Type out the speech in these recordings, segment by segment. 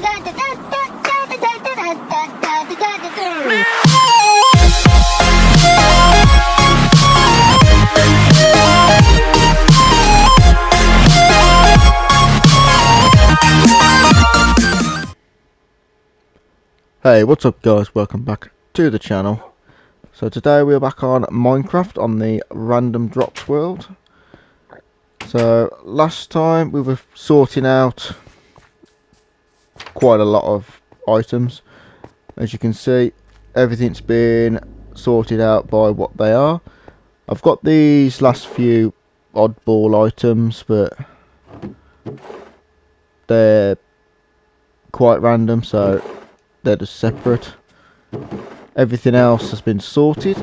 Hey, what's up guys, welcome back to the channel. So today we're back on Minecraft on the random drops world. So last time we were sorting out quite a lot of items. As you can see, everything's been sorted out by what they are. I've got these last few oddball items, but they're quite random, so they're just separate. Everything else has been sorted,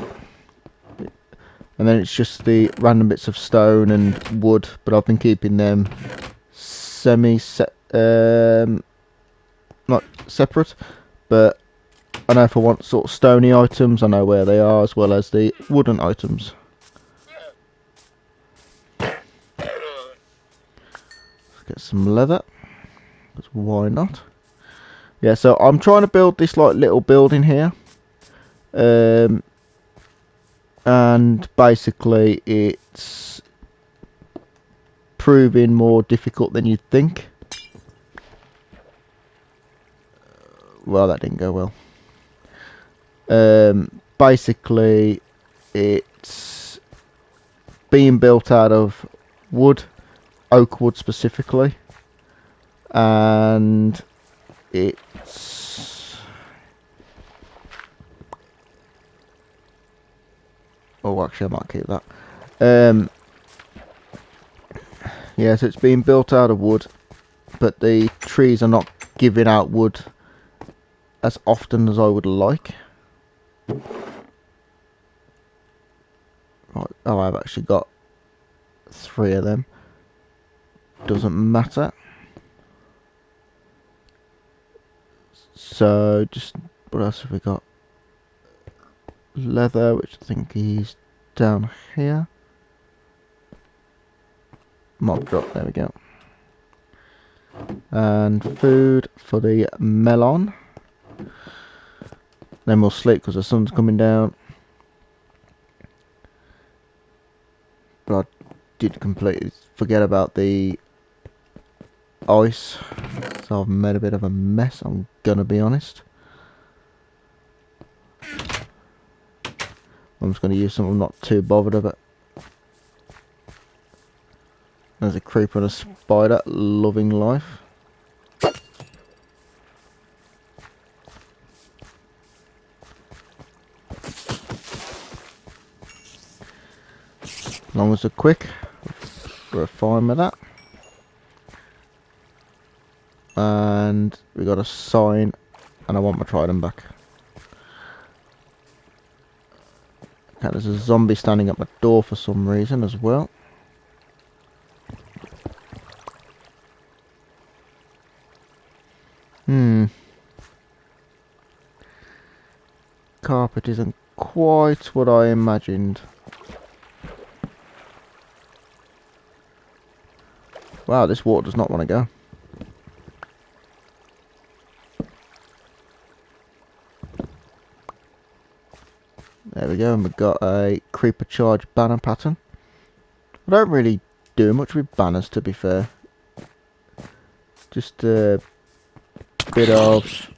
and then it's just the random bits of stone and wood, but I've been keeping them not separate, but I know if I want sort of stony items, I know where they are, as well as the wooden items. Let's get some leather, because why not? Yeah, so I'm trying to build this like little building here, and basically it's proving more difficult than you'd think. Well, that didn't go well. Basically it's being built out of wood, oak wood specifically, and it's actually I might keep that. Yeah, so it's being built out of wood, but the trees are not giving out wood as often as I would like. Right, oh, I've actually got 3 of them. Doesn't matter. So just what else have we got? Leather, which I think is down here. Mob drop, there we go. And food for the melon. Then we'll sleep because the sun's coming down. But I did completely forget about the ice, so I've made a bit of a mess, I'm gonna be honest. I'm just gonna use something I'm not too bothered of it. There's a creeper and a spider loving life. As long as they're quick, we're fine with that. And we got a sign, and I want my trident back. Okay, there's a zombie standing at my door for some reason as well. Carpet isn't quite what I imagined. Wow, this water does not want to go. There we go, and we've got a creeper charge banner pattern. I don't really do much with banners, to be fair. Just a bit of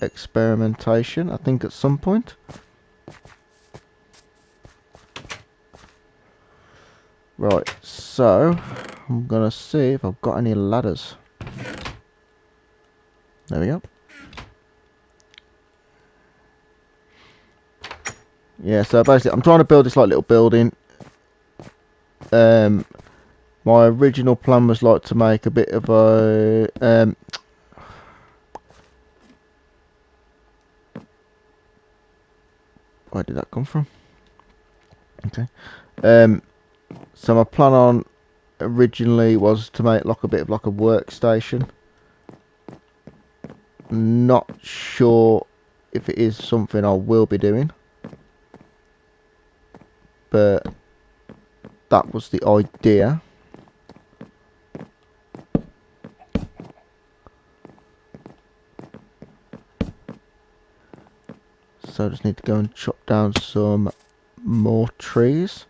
experimentation, I think, at some point. Right, so I'm gonna see if I've got any ladders. There we go. Yeah, so basically I'm trying to build this like little building. My original plan was like to make a bit of a where did that come from? Okay. So my plan on originally was to make like a bit of like a workstation. Not sure if it is something I will be doing, but that was the idea. So I just need to go and chop down some more trees.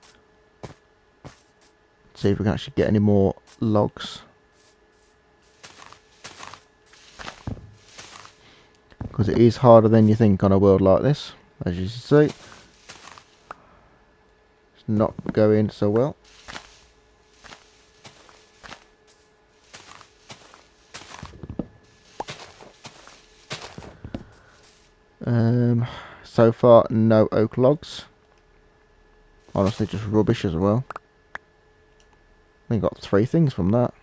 See if we can actually get any more logs. Because it is harder than you think on a world like this. As you see. It's not going so well. So far, no oak logs. Honestly, just rubbish as well. I think I got 3 things from that.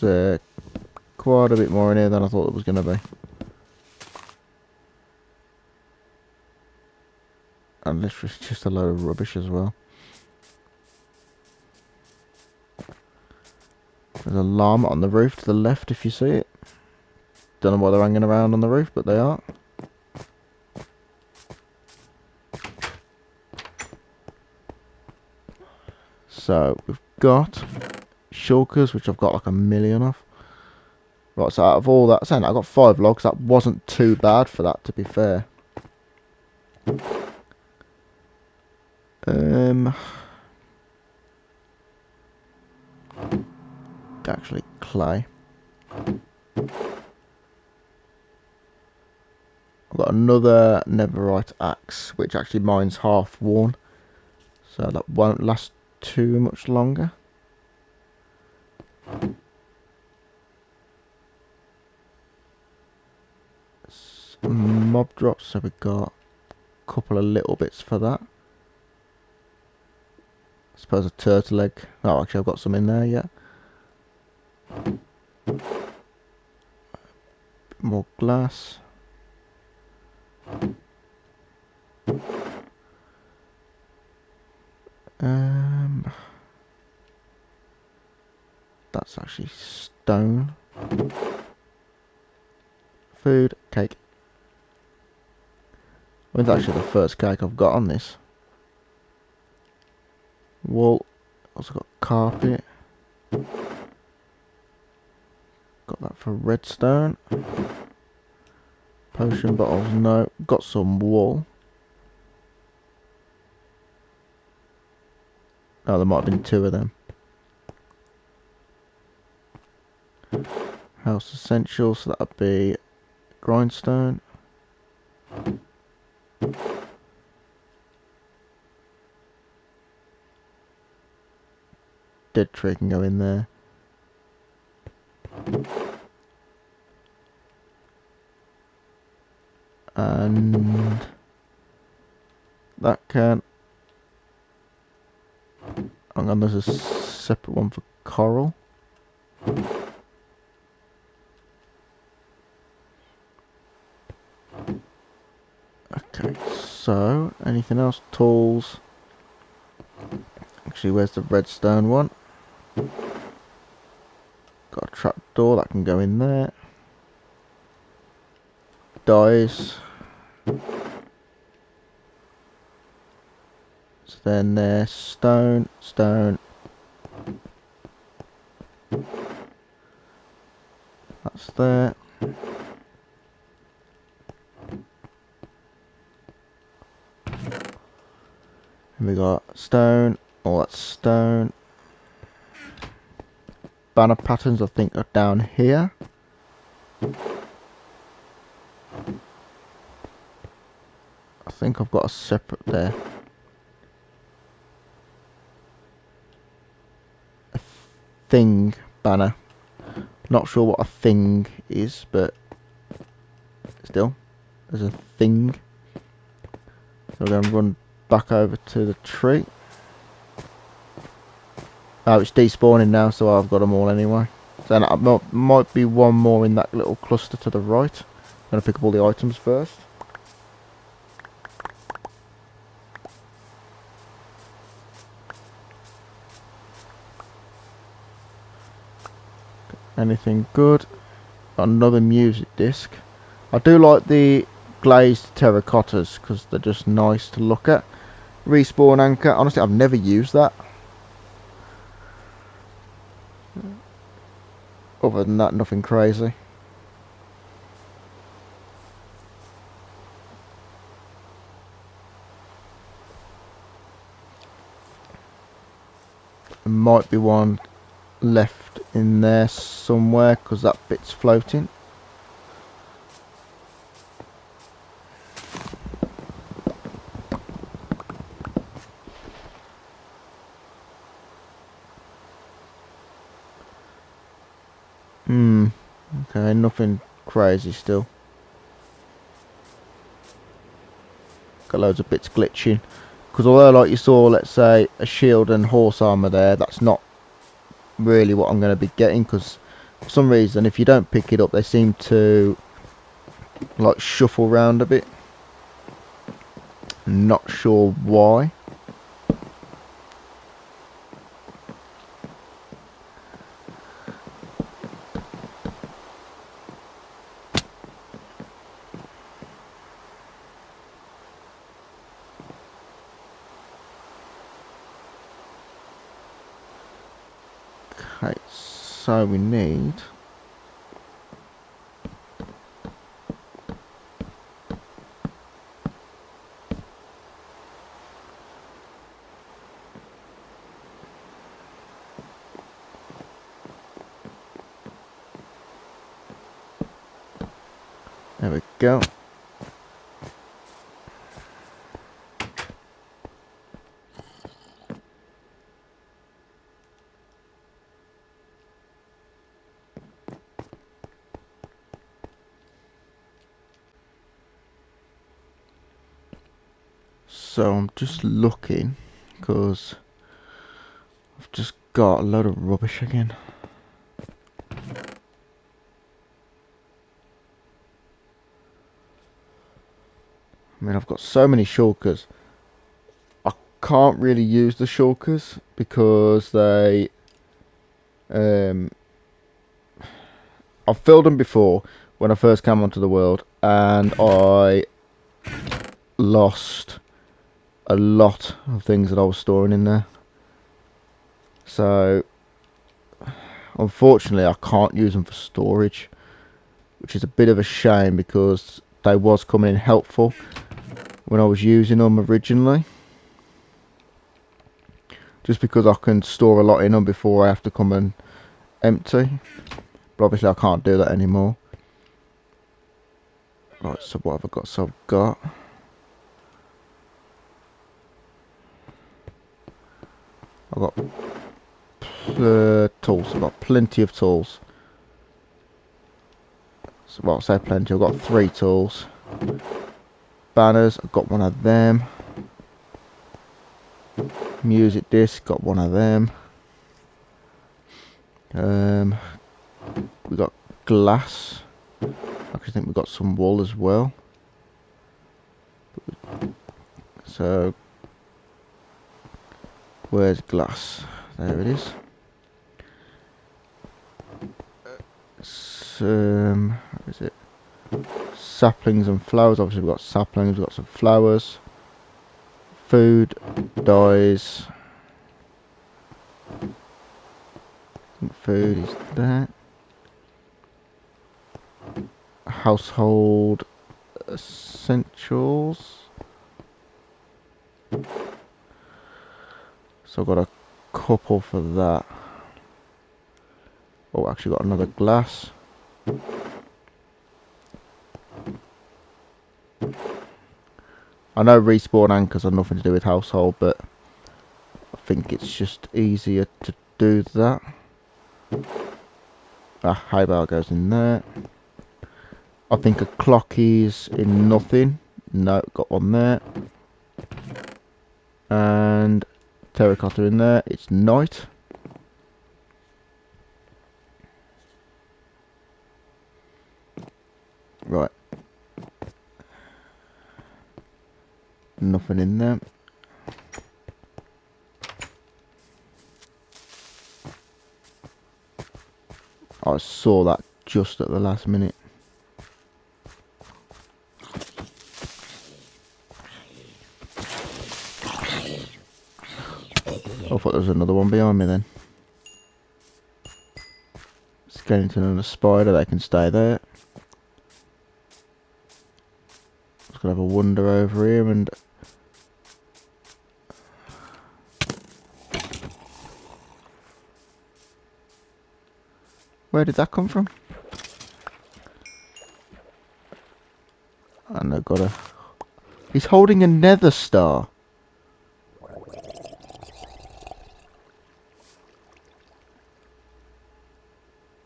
It's quite a bit more in here than I thought it was going to be. And this was just a load of rubbish as well. There's a llama on the roof to the left if you see it. Don't know why they're hanging around on the roof, but they are. So we've got shulkers, which I've got like a million of. Right, so out of all that, saying I got 5 logs. That wasn't too bad for that, to be fair. Actually, clay. I've got another netherite axe, which actually mine's half worn, so that won't last too much longer. Some mob drops, so we've got a couple of little bits for that. I suppose a turtle egg. Oh, actually I've got some in there, yeah. More glass. That's actually stone. Food, cake. When's actually the first cake I've got on this? Wool. Also got carpet. Got that for redstone. Potion bottles, no. Got some wool. Oh, there might have been 2 of them. House essentials, so that would be grindstone. Dead tree can go in there. And that can. Hang on, there's a separate one for coral. Okay, so anything else? Tools. Actually, where's the redstone one? Got a trap door that can go in there. Dies. So then there's stone, stone. That's there. And we got stone. All that's stone. Banner patterns I think are down here. I think I've got a separate there. A thing banner. Not sure what a thing is, but still, there's a thing. So we're going to run back over to the tree. Oh, it's despawning now, so I've got them all anyway. So then might be one more in that little cluster to the right. I'm going to pick up all the items first. Anything good? Got another music disc. I do like the glazed terracottas because they're just nice to look at. Respawn anchor, honestly I've never used that. Other than that, nothing crazy. There might be one left in there somewhere because that bit's floating. Okay, nothing crazy still. Got loads of bits glitching. Because although like you saw, let's say, a shield and horse armour there, that's not really what I'm going to be getting. Because for some reason, if you don't pick it up, they seem to like shuffle around a bit. Not sure why. Okay, so we need... There we go. So I'm just looking because I've just got a load of rubbish again. I mean, I've got so many shulkers. I can't really use the shulkers because they... I've filled them before when I first came onto the world, and I lost a lot of things that I was storing in there. So, unfortunately, I can't use them for storage, which is a bit of a shame because they was coming in helpful when I was using them originally. Just because I can store a lot in them before I have to come and empty. But obviously I can't do that anymore. Right, so what have I got? So I've got... tools. I've got plenty of tools. So, well, I say plenty. I've got 3 tools. Banners, I've got one of them. Music disc, got one of them. We got glass. I actually think we've got some wool as well. So, where's glass? There it is. Where is it? Saplings and flowers. Obviously, we've got saplings, we've got some flowers. Food, dyes. I think food is that. Household essentials. So I've got a couple for that. Oh, actually got another glass. I know respawn anchors are nothing to do with household, but I think it's just easier to do that. High bar goes in there. I think a clock is in nothing. No, got one there. And terracotta in there. It's night. Right. Nothing in there. I saw that just at the last minute. I thought there was another one behind me then. Skeleton and a spider, they can stay there. Just gonna have a wander over here and... Where did that come from? And I've got a... He's holding a nether star.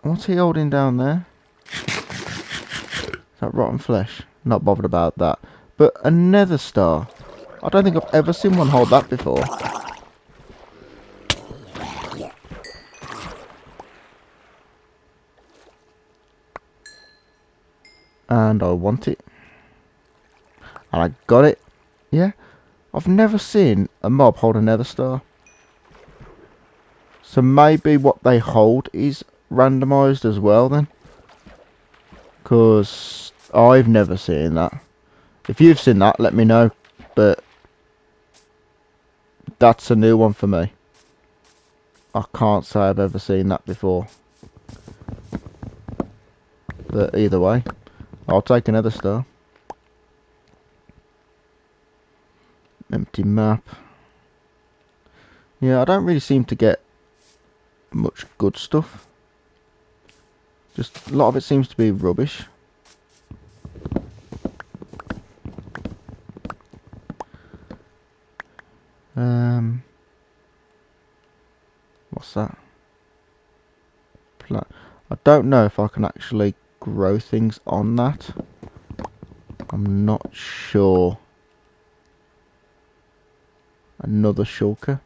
What's he holding down there? Is that rotten flesh? Not bothered about that. But a nether star. I don't think I've ever seen one hold that before. And I want it. And I got it. Yeah. I've never seen a mob hold a nether star. So maybe what they hold is randomised as well then. Because I've never seen that. If you've seen that, let me know. But that's a new one for me. I can't say I've ever seen that before. But either way, I'll take another star. Empty map. Yeah, I don't really seem to get much good stuff. Just a lot of it seems to be rubbish. What's that? Plant. I don't know if I can actually grow things on that. I'm not sure. Another shulker.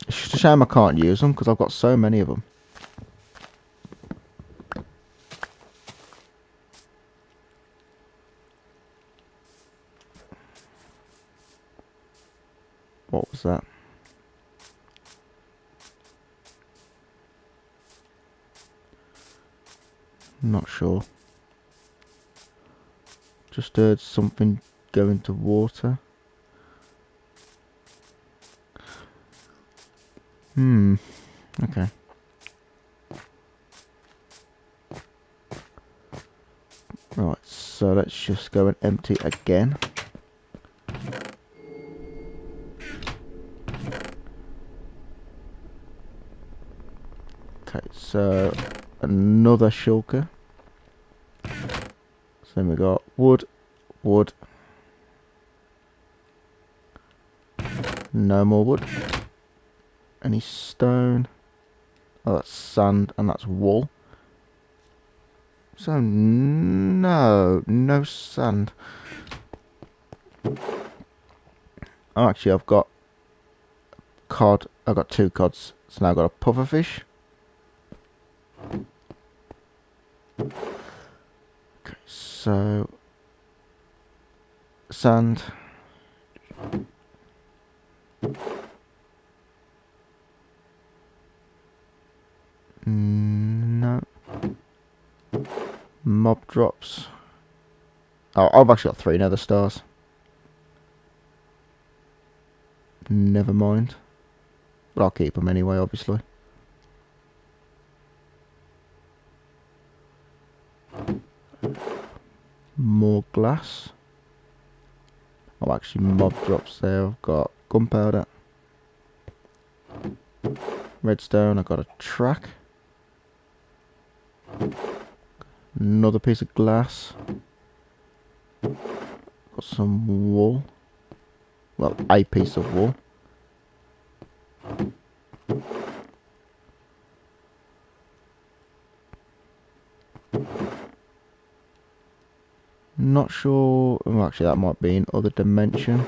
It's just a shame I can't use them because I've got so many of them. What was that? Not sure. Just heard something go into water. Okay. Right, so let's just go and empty again. Okay, so another shulker. So then we got wood, wood. No more wood. Any stone? Oh, that's sand and that's wool. So no sand. Oh, actually, I've got cod. I've got 2 cods. So now I've got a pufferfish. Okay, so sand. No. Mob drops. Oh, I've actually got 3 nether stars. Never mind. But I'll keep them anyway, obviously. More glass. Oh, actually, mob drops there. I've got gunpowder. Redstone. I've got a track. Another piece of glass. Got some wool. Well, a piece of wool. Not sure. Well, actually, that might be in other dimension.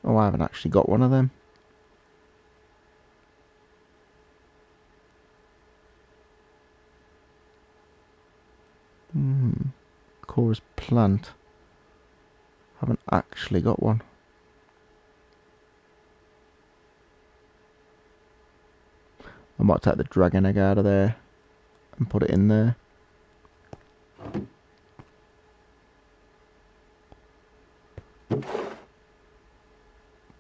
Oh, I haven't actually got one of them. Chorus plant. Haven't actually got one. I might take the dragon egg out of there and put it in there.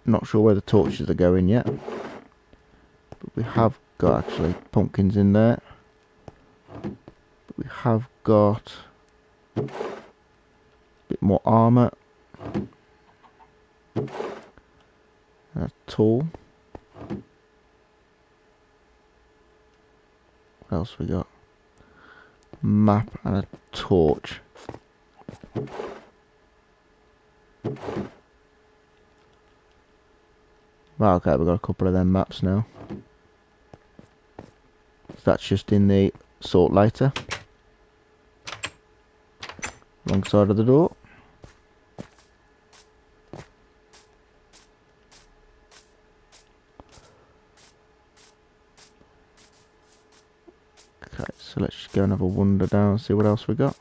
Not sure where the torches are going yet. But we have got actually pumpkins in there. But we have got a bit more armour. A tool. What else we got? Map and a torch. Well, okay, we've got a couple of them maps now. So that's just in the sort later. Wrong side of the door. Okay, so let's just go and have a wander down and see what else we got.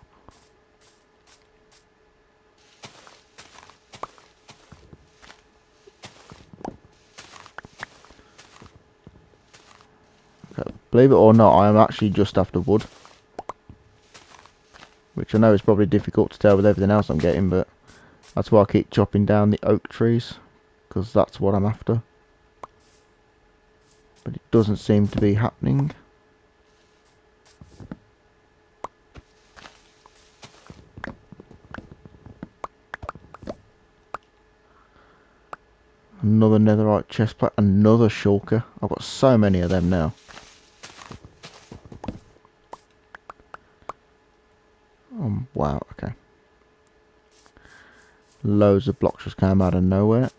Okay, believe it or not, I am actually just after wood. Which I know is probably difficult to tell with everything else I'm getting, but that's why I keep chopping down the oak trees. Because that's what I'm after. But it doesn't seem to be happening. Another netherite chestplate, another shulker. I've got so many of them now. Wow, okay. Loads of blocks just came out of nowhere.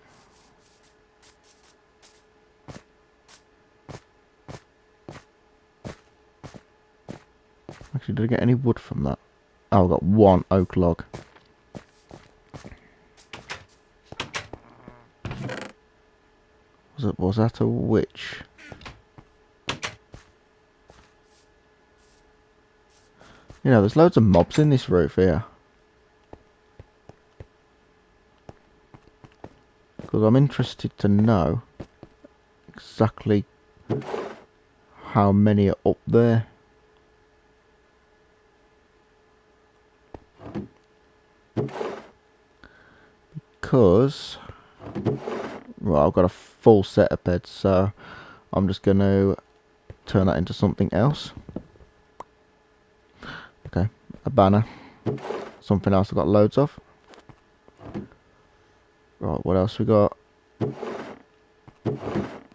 Actually, did I get any wood from that? Oh, I got one oak log. Was that a witch? You know, there's loads of mobs in this roof here. Because I'm interested to know exactly how many are up there. Because, well, I've got a full set of beds, so I'm just going to turn that into something else. Okay, a banner. Something else I've got loads of. Right, what else we got?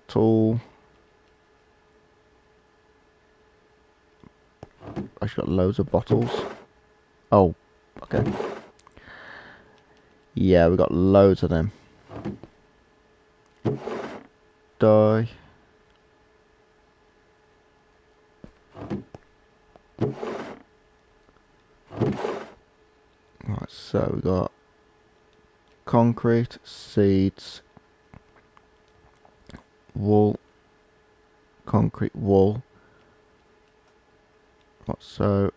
Tool. I've got loads of bottles. Oh, okay. Yeah, we got loads of them. Die. Right, so we got concrete, seeds, wool, concrete, wool. Right, so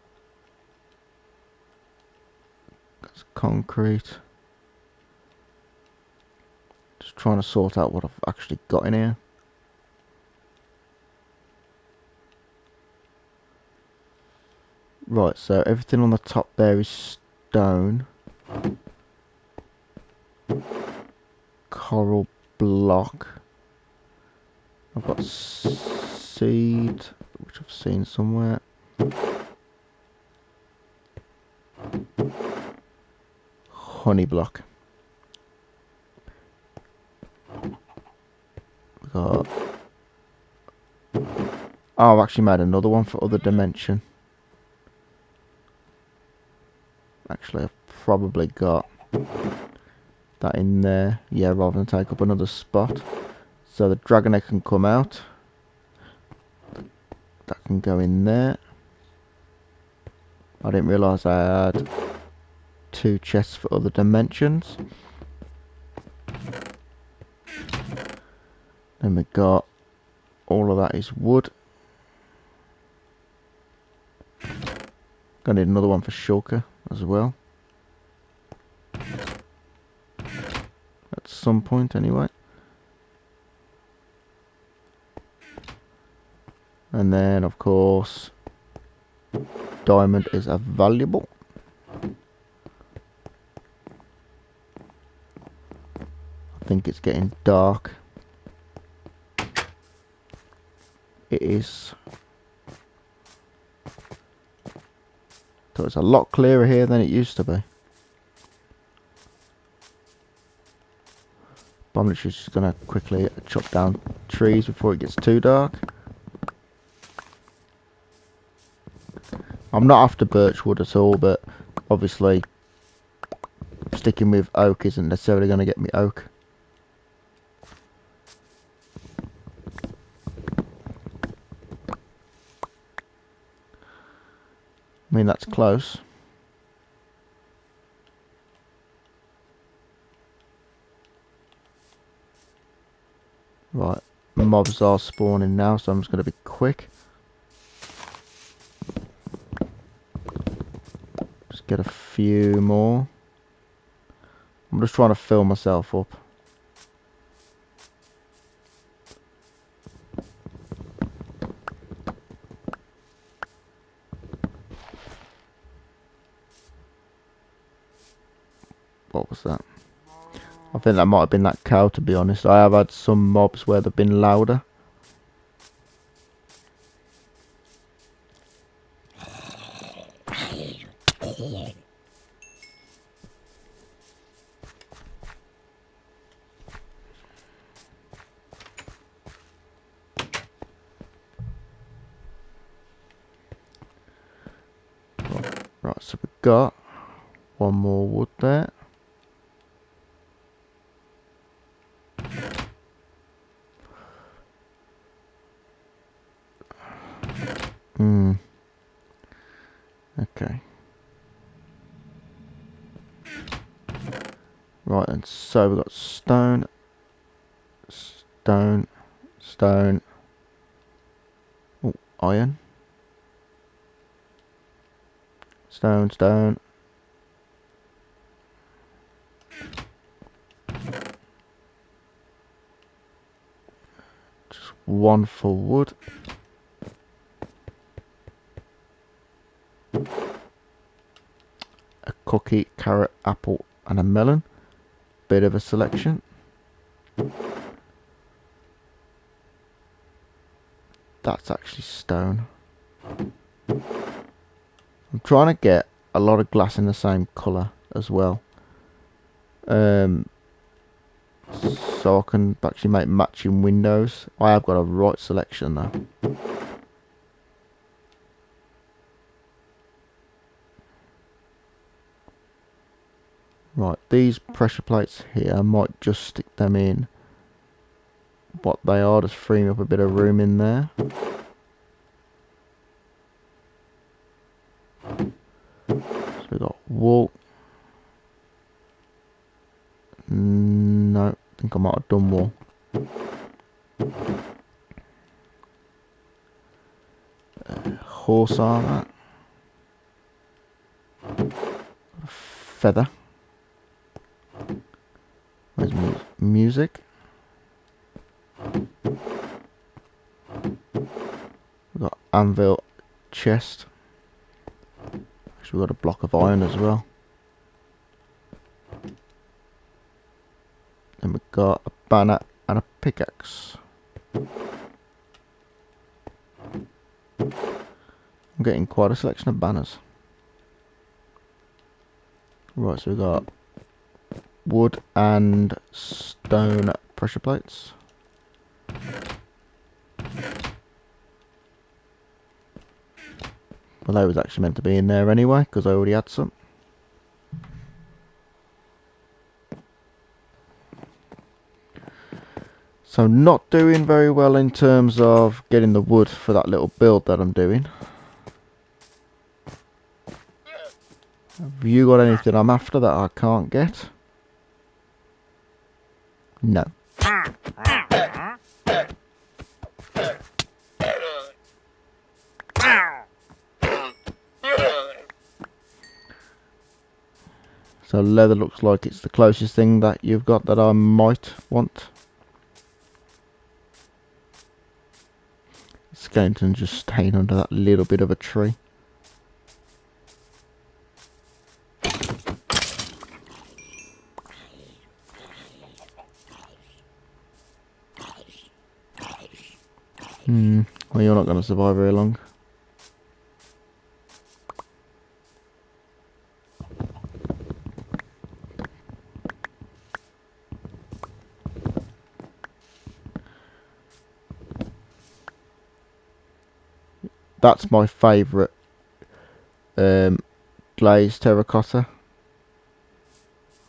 that's concrete. Just trying to sort out what I've actually got in here. Right, so everything on the top there is stone. Coral block. I've got seed, which I've seen somewhere. Honey block. We got. Oh, I've actually made another one for other dimension. Actually, I've probably got that in there. Yeah, rather than take up another spot. So the dragon egg can come out. That can go in there. I didn't realise I had 2 chests for other dimensions. Then we got all of that is wood. Gonna need another one for shulker as well. At some point anyway. And then of course diamond is a valuable. think it's getting dark. It is. So it's a lot clearer here than it used to be. But I'm literally just going to quickly chop down trees before it gets too dark. I'm not after birch wood at all, but obviously sticking with oak isn't necessarily going to get me oak. I mean, that's close. Right, mobs are spawning now, so I'm just going to be quick. Just get a few more. I'm just trying to fill myself up. What was that? I think that might have been that cow, to be honest. I have had some mobs where they've been louder. Right, so we've got one more wood there. Okay. Right, and so we've got stone, stone, stone. Oh, iron. Stone, stone. Just one full wood. A cookie, carrot, apple, and a melon. Bit of a selection. That's actually stone. I'm trying to get a lot of glass in the same colour as well. So I can actually make matching windows. I have got a right selection though. Right, these pressure plates here, I might just stick them in what they are, just freeing up a bit of room in there. So we've got wool. No, I think I might have done wool. Horse armour. Feather. Where's music? We've got anvil, chest. Actually, we've got a block of iron as well. Then we've got a banner and a pickaxe. I'm getting quite a selection of banners. Right, so we've got wood and stone pressure plates. Well, they was actually meant to be in there anyway, because I already had some. So not doing very well in terms of getting the wood for that little build that I'm doing. Have you got anything I'm after that I can't get? No. So leather looks like it's the closest thing that you've got that I might want. Skeleton just staying under that little bit of a tree. Well, you're not going to survive very long. That's my favourite glazed terracotta.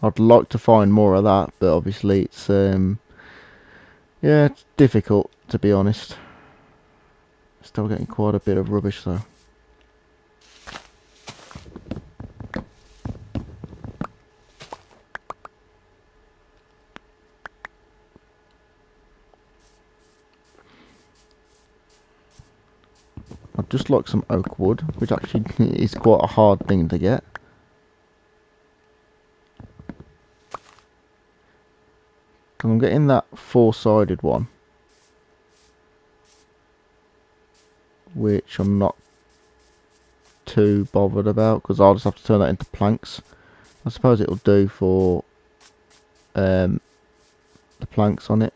I'd like to find more of that, but obviously it's yeah, it's difficult, to be honest. Still getting quite a bit of rubbish though. I'd just like some oak wood, which actually is quite a hard thing to get. I'm getting that four-sided one, which I'm not too bothered about, because I'll just have to turn that into planks. I suppose it'll do for the planks on it.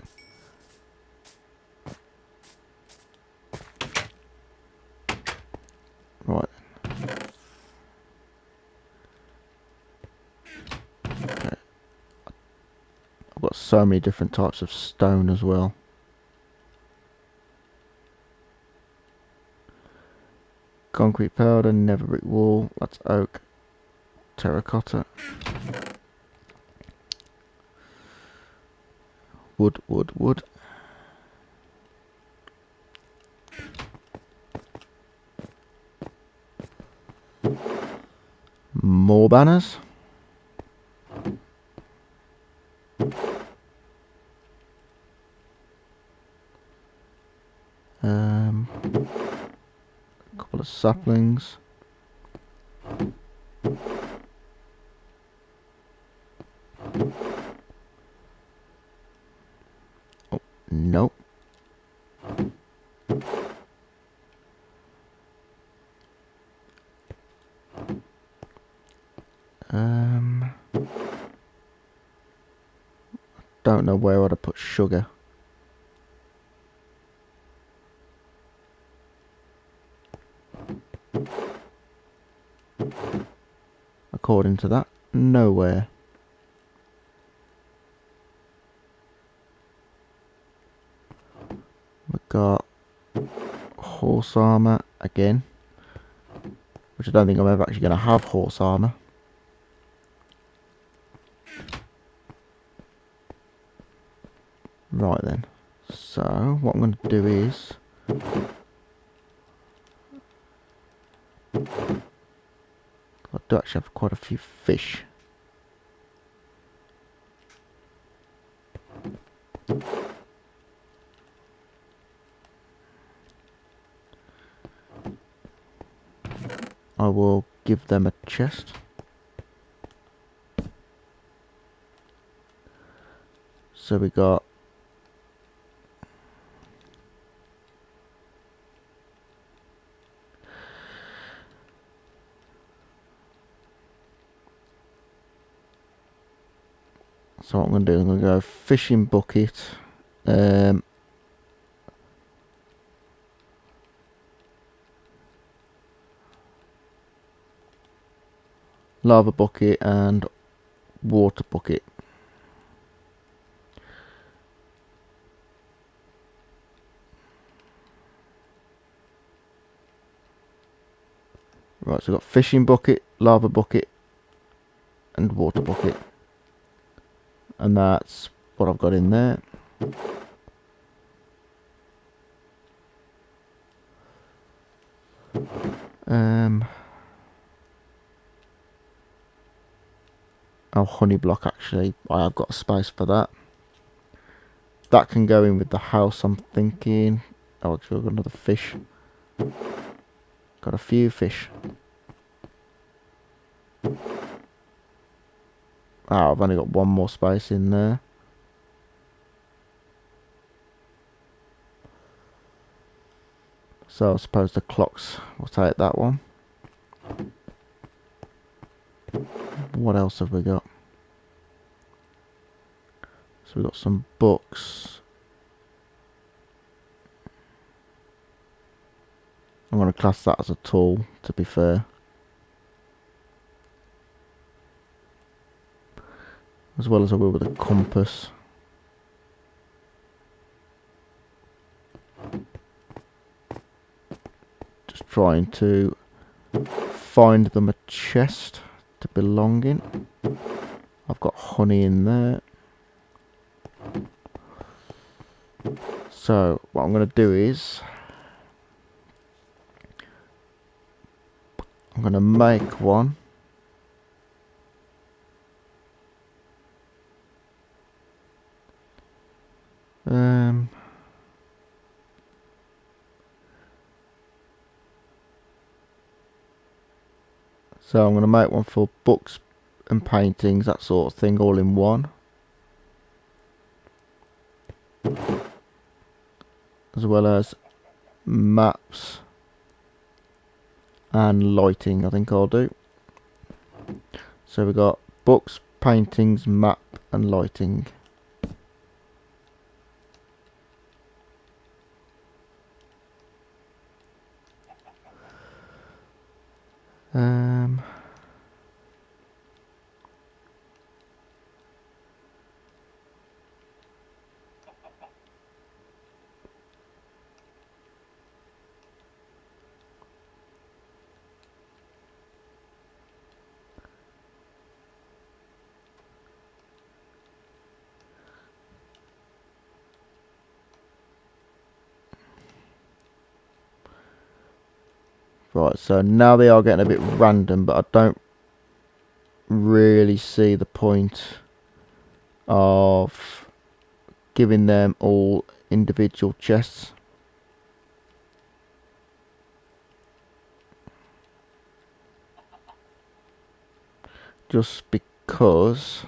Right. Okay. I've got so many different types of stone as well. Concrete powder, nether brick wall, that's oak, terracotta. Wood, wood, wood. More banners. A couple of saplings. Oh, nope. Don't know where I'd have put sugar. According to that, nowhere. We've got horse armour again, which I don't think I'm ever actually going to have horse armour. Right then, so what I'm going to do is I do actually have quite a few fish. I will give them a chest. So we got so what I'm going to do, I'm going to go fishing bucket, lava bucket and water bucket. Right, so we've got fishing bucket, lava bucket and water bucket. And that's what I've got in there. Oh, honey block, actually. I have got a space for that. That can go in with the house, I'm thinking. Oh, actually, I've got another fish. Got a few fish. Oh, I've only got one more space in there. So I suppose the clocks will take that one. What else have we got? So we've got some books. going to class that as a tool, to be fair. As well as I will with a compass. Just trying to find them a chest to belong in. I've got honey in there. So what I'm going to do is I'm going to make one. So I'm going to make one for books and paintings, that sort of thing, all in one. As well as maps and lighting, I think I'll do. So we've got books, paintings, map and lighting. Right, so now they are getting a bit random, but I don't really see the point of giving them all individual chests. Just because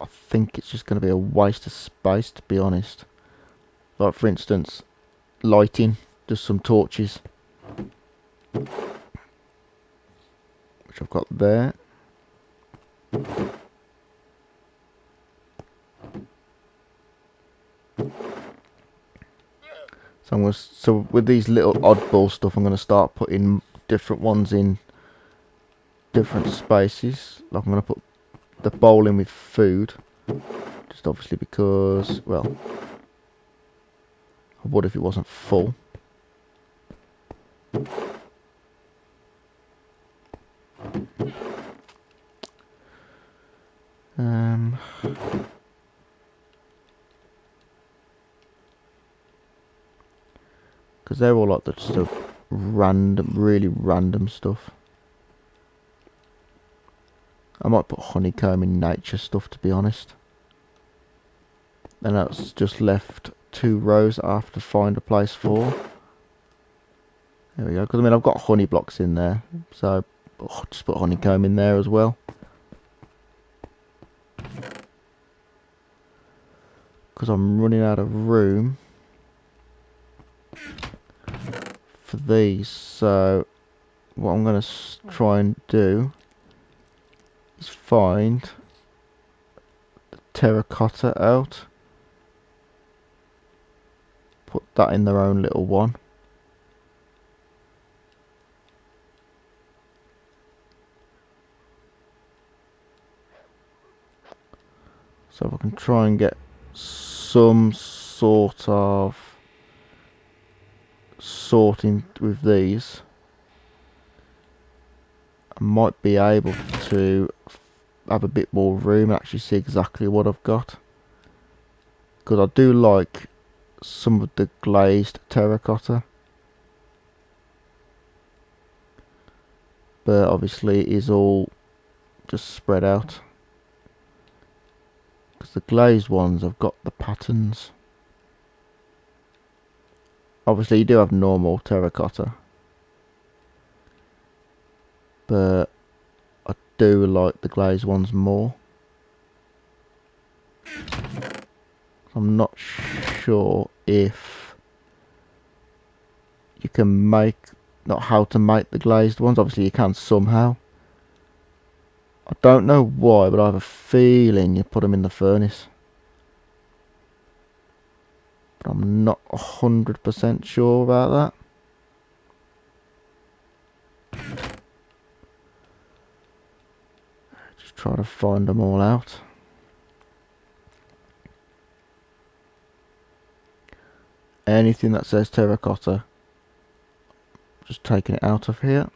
I think it's just going to be a waste of space, to be honest. Like, for instance, lighting, just some torches, which I've got there. So with these little oddball stuff, I'm going to start putting different ones in different spaces. Like, I'm going to put the bowl in with food, just obviously because, well, I would if it wasn't full. Because they're all like just a random, really random stuff. I might put honeycomb in nature stuff, to be honest. And that's just left 2 rows I have to find a place for. There we go. Because I mean, I've got honey blocks in there, so I'll just put honeycomb in there as well. Because I'm running out of room for these, so what I'm going to try and do is find the terracotta out, put that in their own little one. So if I can try and get some sort of sorting with these, I might be able to have a bit more room and actually see exactly what I've got. Because I do like some of the glazed terracotta, but obviously it is all just spread out. Because the glazed ones, I've got the patterns. Obviously you do have normal terracotta, but I do like the glazed ones more. I'm not sure if you can make, not how to make the glazed ones. Obviously you can somehow. I don't know why, but I have a feeling you put them in the furnace. But I'm not 100% sure about that. Just try to find them all out. Anything that says terracotta, just taking it out of here.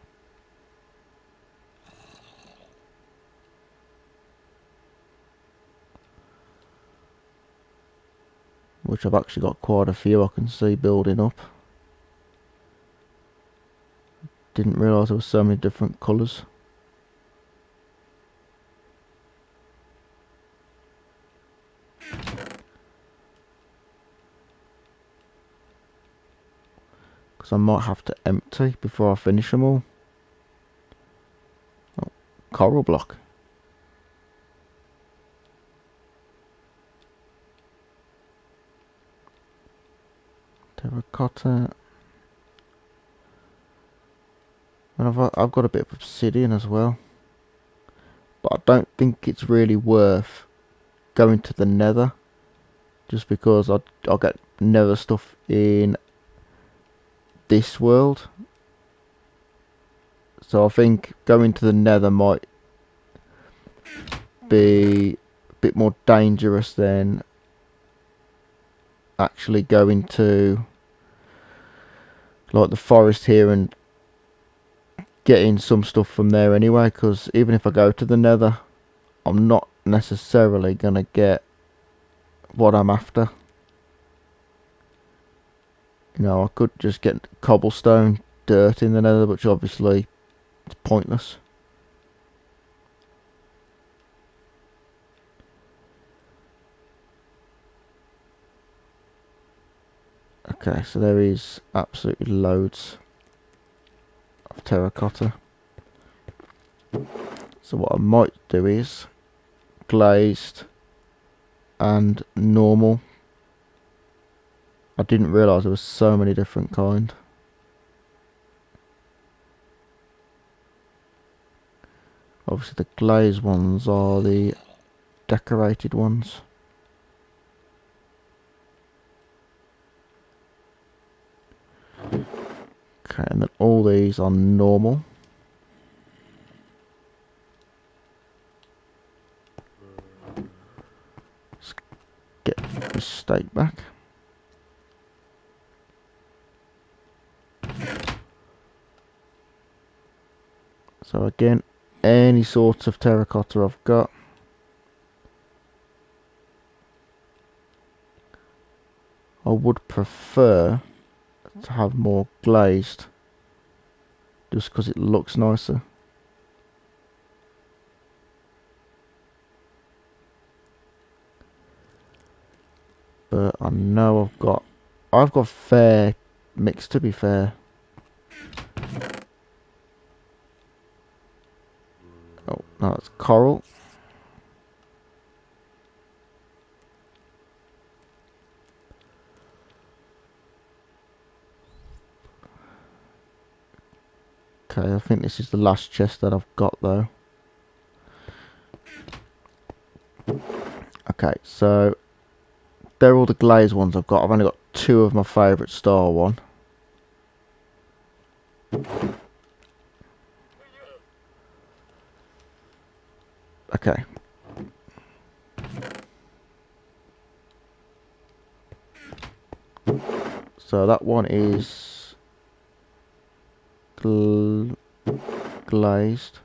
Which I've actually got quite a few I can see building up. Didn't realise there were so many different colours. Because I might have to empty before I finish them all. Oh, coral block. Terracotta. And I've got a bit of obsidian as well. But I don't think it's really worth going to the nether. Just because I'll get nether stuff in this world. So I think going to the nether might be a bit more dangerous than actually going to like the forest here and getting some stuff from there anyway, because even if I go to the nether, I'm not necessarily gonna get what I'm after. You know, I could just get cobblestone dirt in the nether, which obviously is pointless. Okay, so there is absolutely loads of terracotta. So what I might do is glazed and normal. I didn't realise there was so many different kind. Obviously the glazed ones are the decorated ones. Okay, and then all these are normal. Let's get the stake back. So again, any sort of terracotta I've got. I would prefer to have more glazed, just because it looks nicer. But I know I've got fair mix, to be fair. Oh no, it's coral. Okay, I think this is the last chest that I've got though. Okay, so they're all the glazed ones I've got. I've only got two of my favourite star one. Okay. So that one is glazed.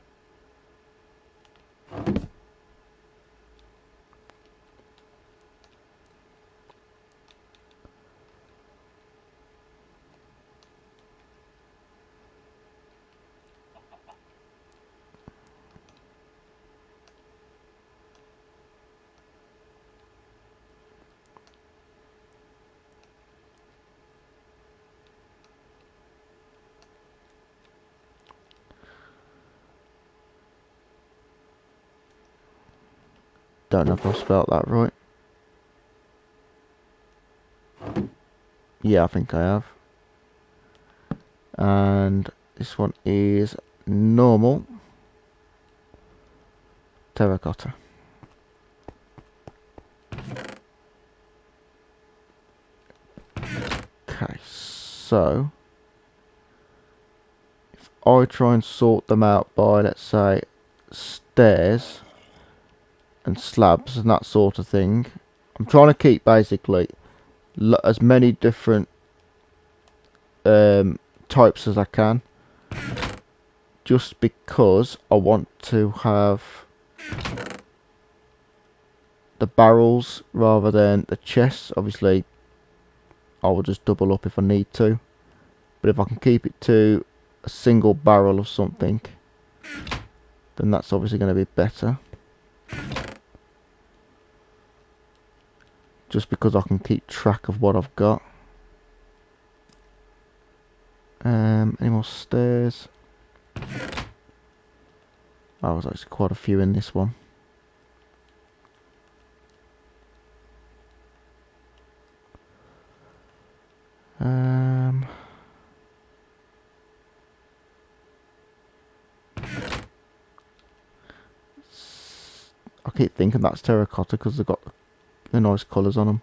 Don't know if I spelt that right. Yeah, I think I have. And this one is normal terracotta. Okay, so if I try and sort them out by, let's say, stairs and slabs and that sort of thing. I'm trying to keep basically as many different types as I can, just because I want to have the barrels rather than the chests. Obviously I will just double up if I need to, but if I can keep it to a single barrel of something, then that's obviously going to be better, just because I can keep track of what I've got. Any more stairs? Oh, there's actually quite a few in this one. I keep thinking that's terracotta because they've got the nice colours on them.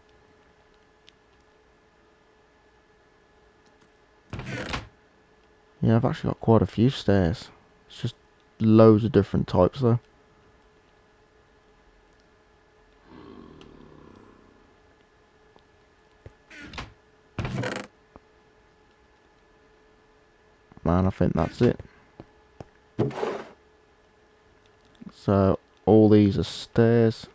Yeah, I've actually got quite a few stairs. It's just loads of different types though. Man, I think that's it. So all these are stairs,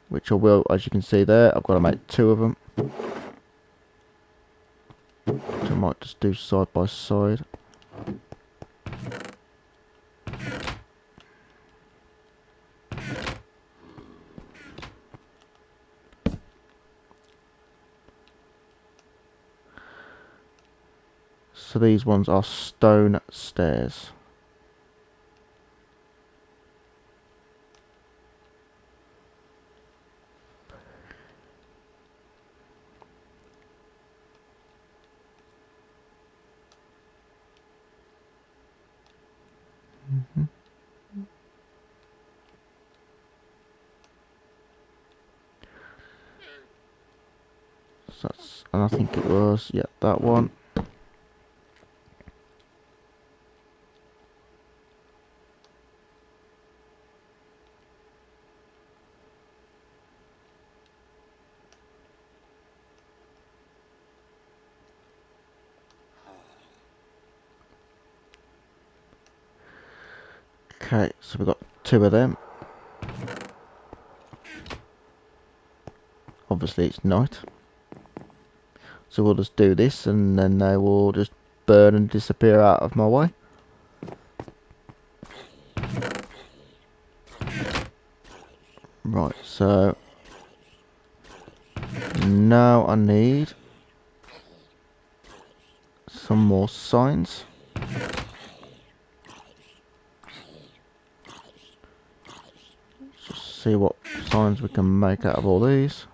which I will, as you can see there, I've got to make 2 of them, which I might just do side by side. So these ones are stone stairs. So that's, and I think it was, yeah, that one. Okay, so we've got 2 of them. Obviously it's night, so we'll just do this and then they will just burn and disappear out of my way. Right, so now I need some more signs. Just see what signs we can make out of all these.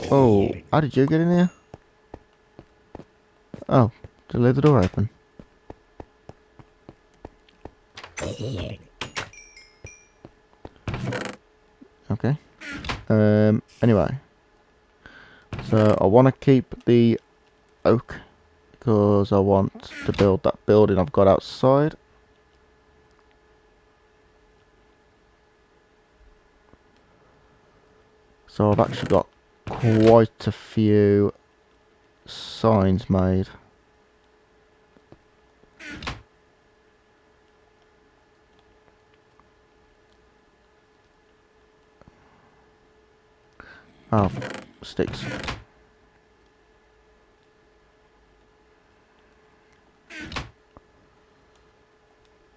Oh, how did you get in here? Oh, to leave the door open. Okay. Anyway. So I want to keep the oak because I want to build that building I've got outside. So I've actually got quite a few signs made. Oh, sticks.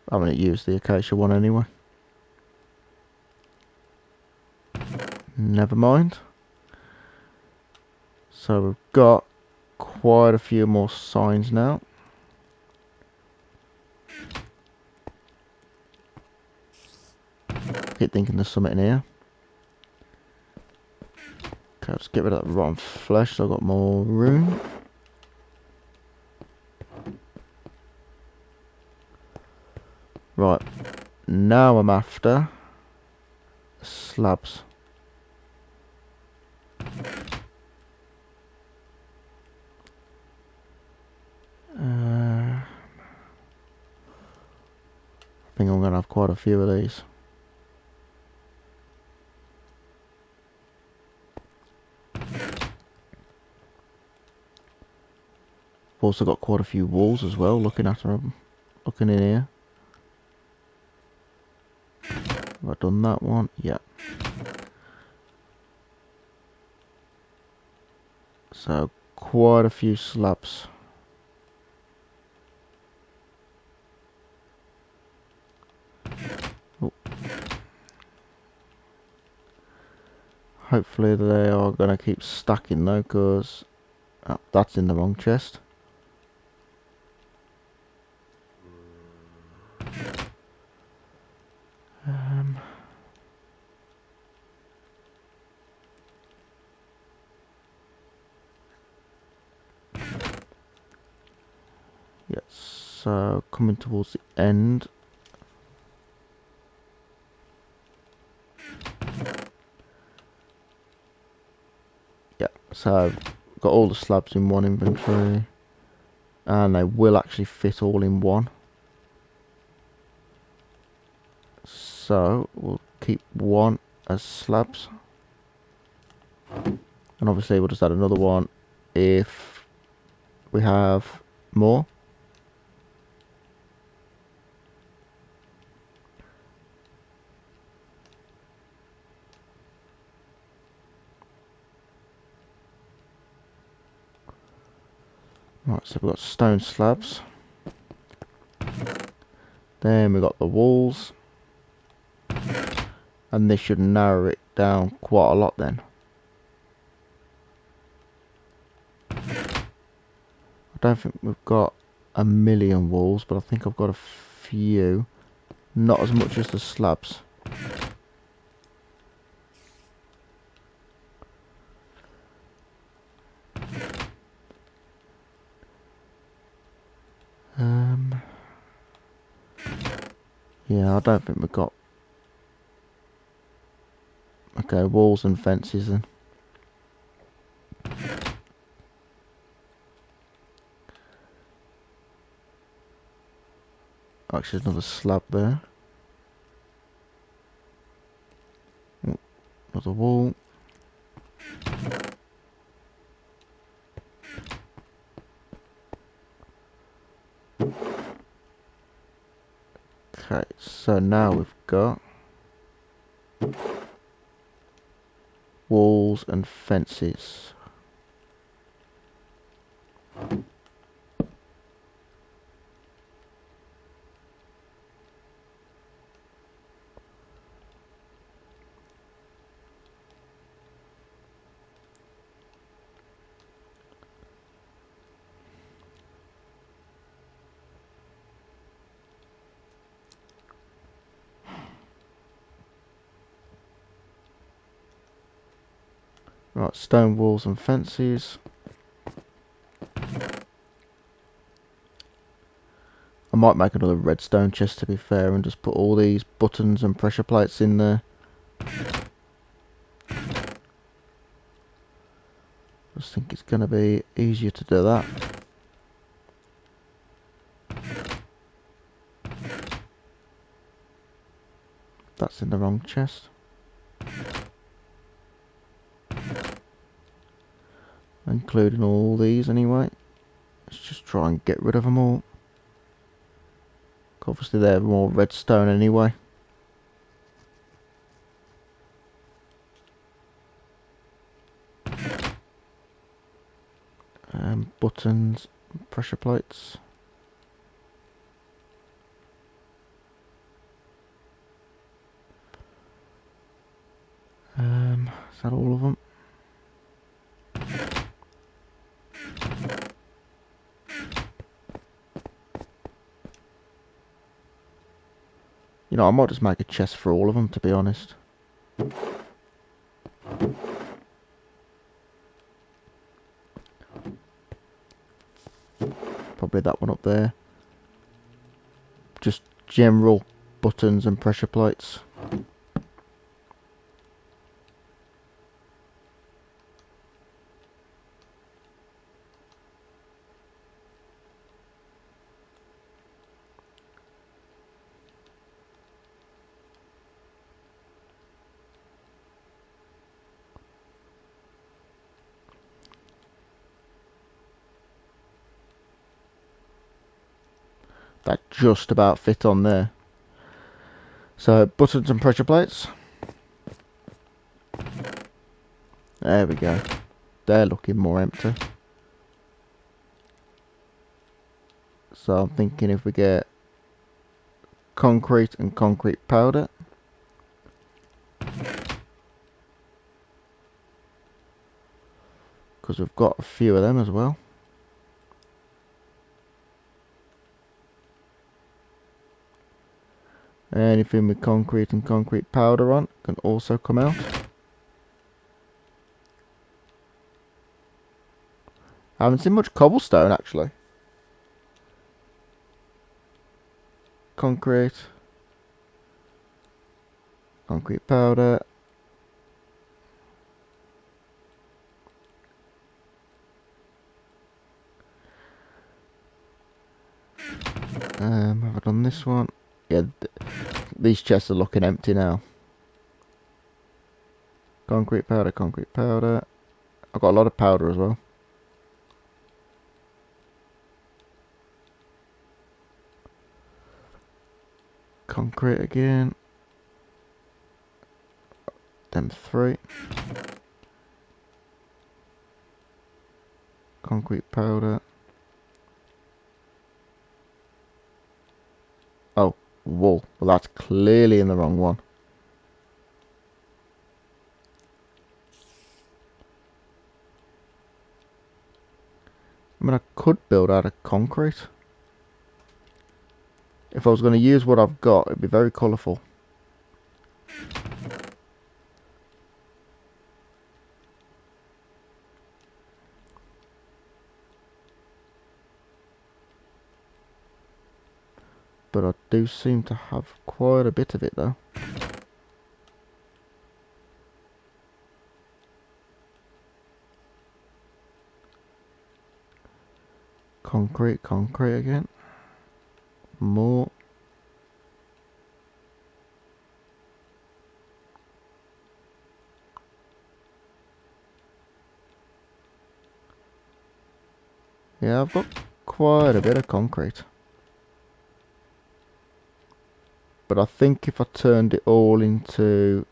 I haven't used the acacia one anyway. Never mind. So we've got quite a few more signs now. Keep thinking there's something in here. Okay, let's get rid of that rotten flesh so I've got more room. Right, now I'm after slabs. I think I'm going to have quite a few of these. I've also got quite a few walls as well, looking at them, looking in here. Have I done that one? Yeah. So, quite a few slabs. Oh. Hopefully they are going to keep stacking though, because that's in the wrong chest. Yes, so coming towards the end. Yeah, so I've got all the slabs in one inventory, and they will actually fit all in one. So we'll keep one as slabs, and obviously we'll just add another one if we have more. Right, so we've got stone slabs. Then we've got the walls. And this should narrow it down quite a lot then. I don't think we've got a million walls, but I think I've got a few. Not as much as the slabs. Yeah, I don't think we've got... Okay, walls and fences then. Actually, another slab there. Oh, another wall. Okay, so now we've got walls and fences. Right, stone walls and fences. I might make another redstone chest to be fair and just put all these buttons and pressure plates in there. Just think it's going to be easier to do that. That's in the wrong chest. Including all these anyway. Let's just try and get rid of them all. Obviously they're more redstone anyway. Buttons, pressure plates. Is that all of them? You know, I might just make a chest for all of them, to be honest. probably that one up there. Just general buttons and pressure plates. That just about fit on there. So buttons and pressure plates. There we go. They're looking more empty. So I'm thinking if we get concrete and concrete powder. Because we've got a few of them as well. Anything with concrete and concrete powder on can also come out. I haven't seen much cobblestone actually. Concrete. Concrete powder. Have I done this one? Yeah, these chests are looking empty now. Concrete powder, concrete powder. I've got a lot of powder as well. Concrete again. Them 3. Concrete powder. Oh, wool. Well, that's clearly in the wrong one. I mean, I could build out of concrete. If I was going to use what I've got, it'd be very colourful. But I do seem to have quite a bit of it though. Concrete, concrete again. More. Yeah, I've got quite a bit of concrete. But I think if I turned all the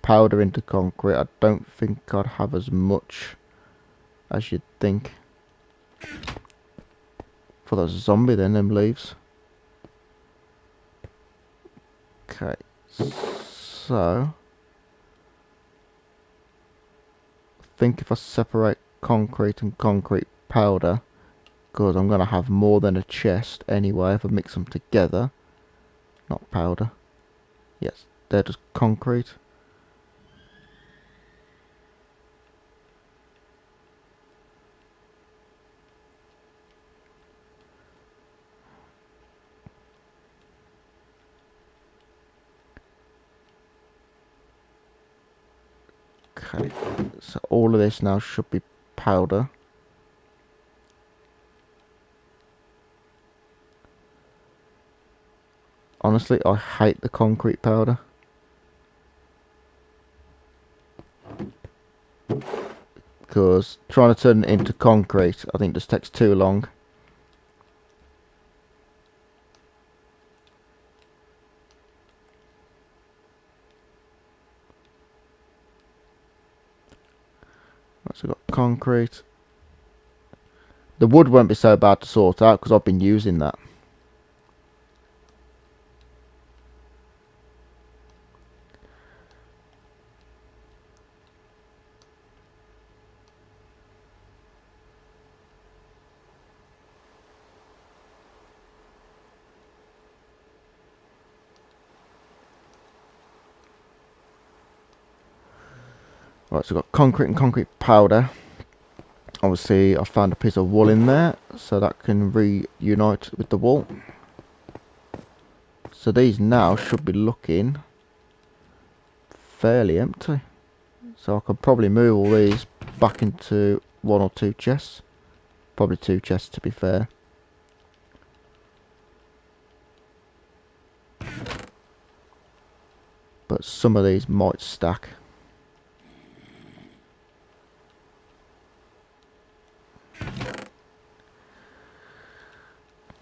powder into concrete, I don't think I'd have as much as you'd think. For the zombie then, them leaves. Okay, so I think if I separate concrete and concrete powder, because I'm going to have more than a chest anyway if I mix them together. Not powder. Yes, they're just concrete. Okay, so all of this now should be powder. Honestly, I hate the concrete powder. Because trying to turn it into concrete, I think just takes too long. Right, so we've got concrete. The wood won't be so bad to sort out because I've been using that. Right, so we've got concrete and concrete powder. Obviously I found a piece of wool in there, so that can reunite with the wool. So these now should be looking fairly empty. So I could probably move all these back into 1 or 2 chests. Probably 2 chests to be fair. But some of these might stack.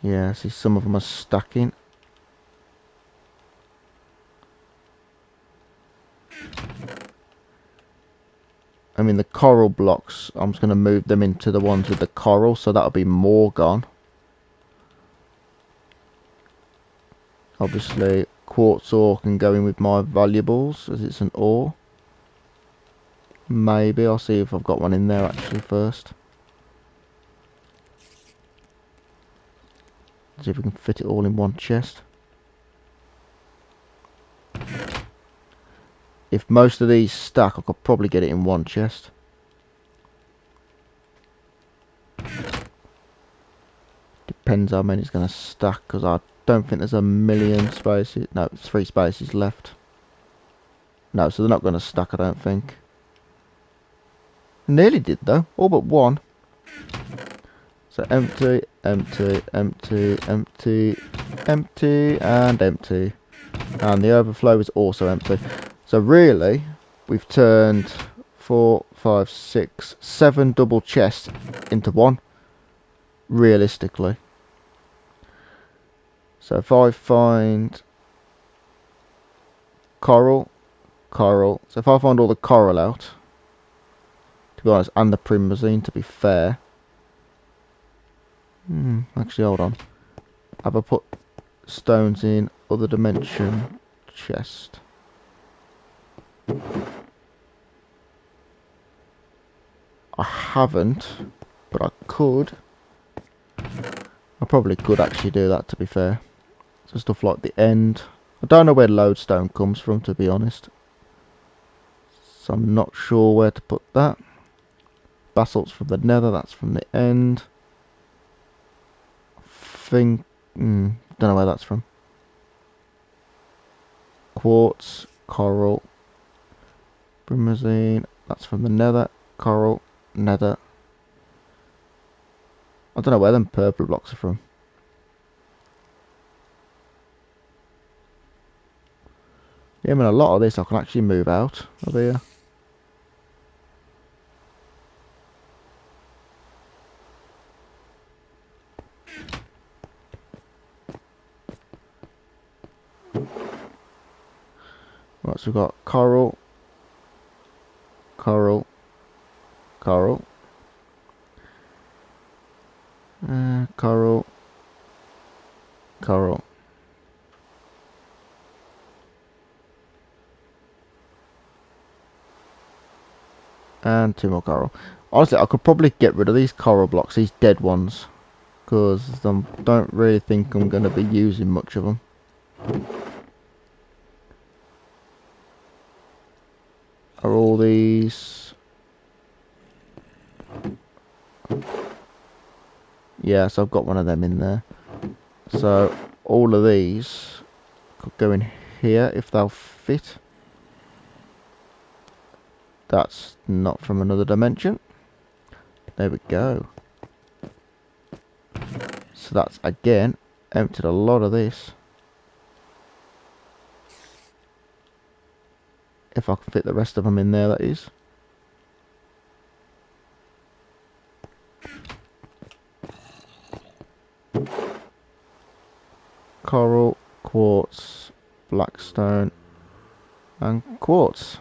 Yeah, see some of them are stacking. I mean the coral blocks, I'm just going to move them into the ones with the coral, so that'll be more gone. Obviously quartz ore can go in with my valuables as it's an ore. Maybe I'll see if I've got one in there actually first. See if we can fit it all in one chest. If most of these stack, I could probably get it in one chest. Depends how many it's going to stack, because I don't think there's a million spaces. No, 3 spaces left. No, so they're not going to stack, I don't think. Nearly did though, all but one. So empty, empty, empty, empty, empty, and empty. And the overflow is also empty. So really, we've turned 4, 5, 6, 7 double chests into one. Realistically. So if I find coral, coral. So if I find all the coral out, to be honest, and the primazine to be fair. Actually, hold on. Have I put stones in other dimension chest? I haven't, but I could. I probably could actually do that, to be fair. So stuff like the end. I don't know where lodestone comes from, to be honest. So I'm not sure where to put that. Basalt's from the nether, that's from the end. Don't know where that's from. Quartz, coral, primazine, that's from the nether, coral, nether. I don't know where them purple blocks are from. Yeah, I mean a lot of this I can actually move out of here. Right, so we've got coral, coral, coral, coral, coral. And 2 more coral. Honestly, I could probably get rid of these coral blocks, these dead ones, because I don't really think I'm going to be using much of them. Are all these... Yeah, so I've got one of them in there. So all of these could go in here if they'll fit. That's not from another dimension. There we go. So that's again emptied a lot of this. If I can fit the rest of them in there, that is. Coral, quartz, blackstone, and quartz.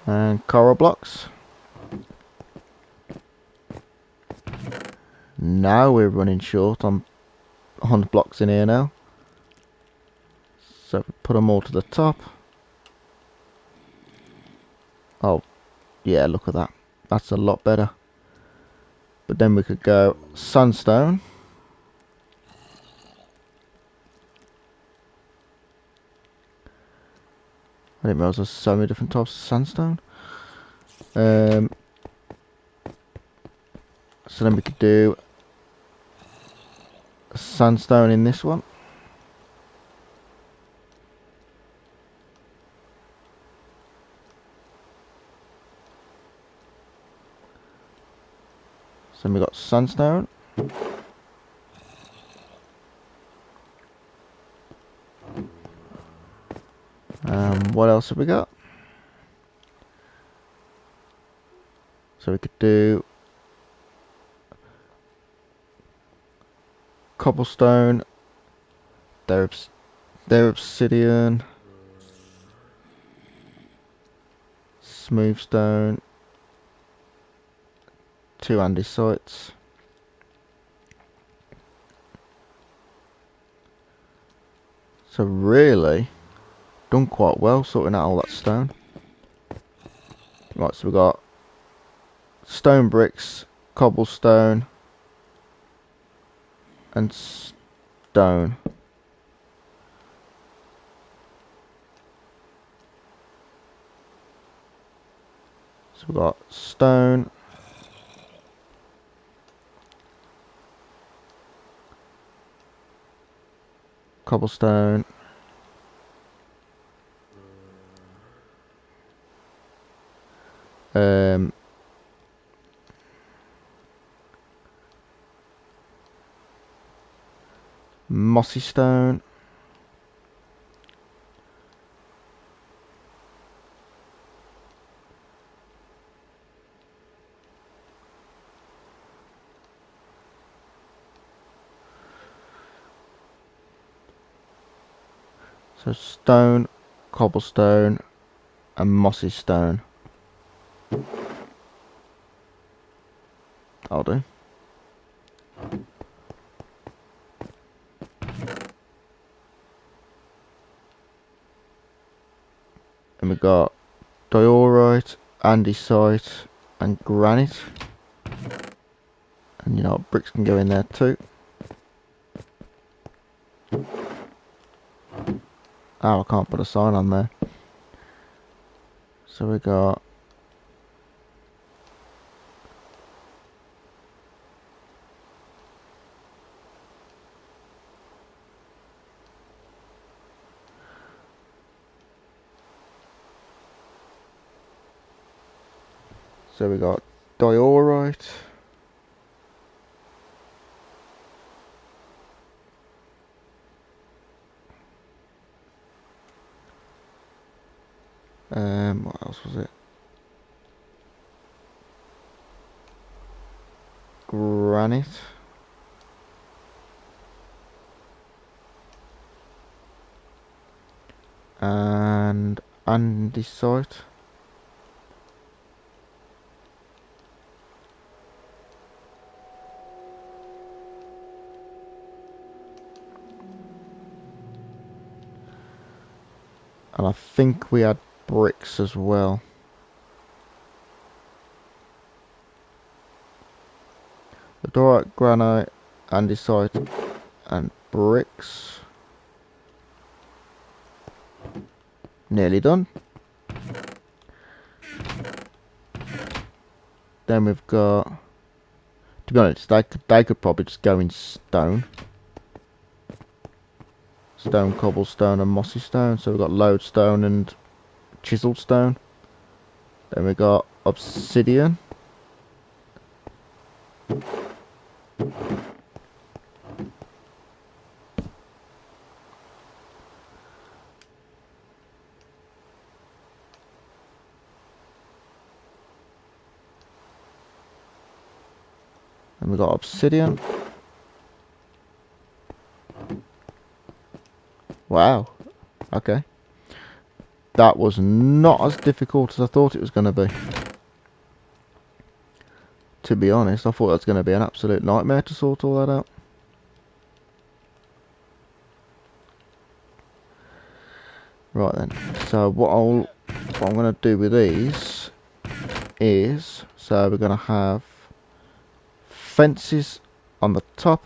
And coral blocks. Now we're running short on blocks in here now. So if we put them all to the top. Oh, yeah, look at that. That's a lot better. But then we could go sandstone. I didn't realise there's so many different types of sandstone. So then we could do sandstone in this one. So then we got sandstone. What else have we got? So we could do cobblestone, their obsidian, smooth stone, 2 andesites. So really done quite well sorting out all that stone. Right, so we got stone bricks, cobblestone, and stone. So we got stone, cobblestone, mossy stone, so stone, cobblestone, and mossy stone. That'll do. And we got diorite, andesite, and granite. And you know, bricks can go in there too. Oh, I can't put a sign on there. So we got diorite, what else was it? Granite, and andesite. And I think we had bricks as well. The diorite, granite, andesite, and bricks. Nearly done. Then we've got, to be honest, they could probably just go in stone. Stone, cobblestone, and mossy stone. So we've got lodestone and chiseled stone. Then we got obsidian. And we got obsidian. Wow. Okay. That was not as difficult as I thought it was going to be. To be honest, I thought it was going to be an absolute nightmare to sort all that out. Right then. So what I'm going to do with these is, so we're going to have fences on the top.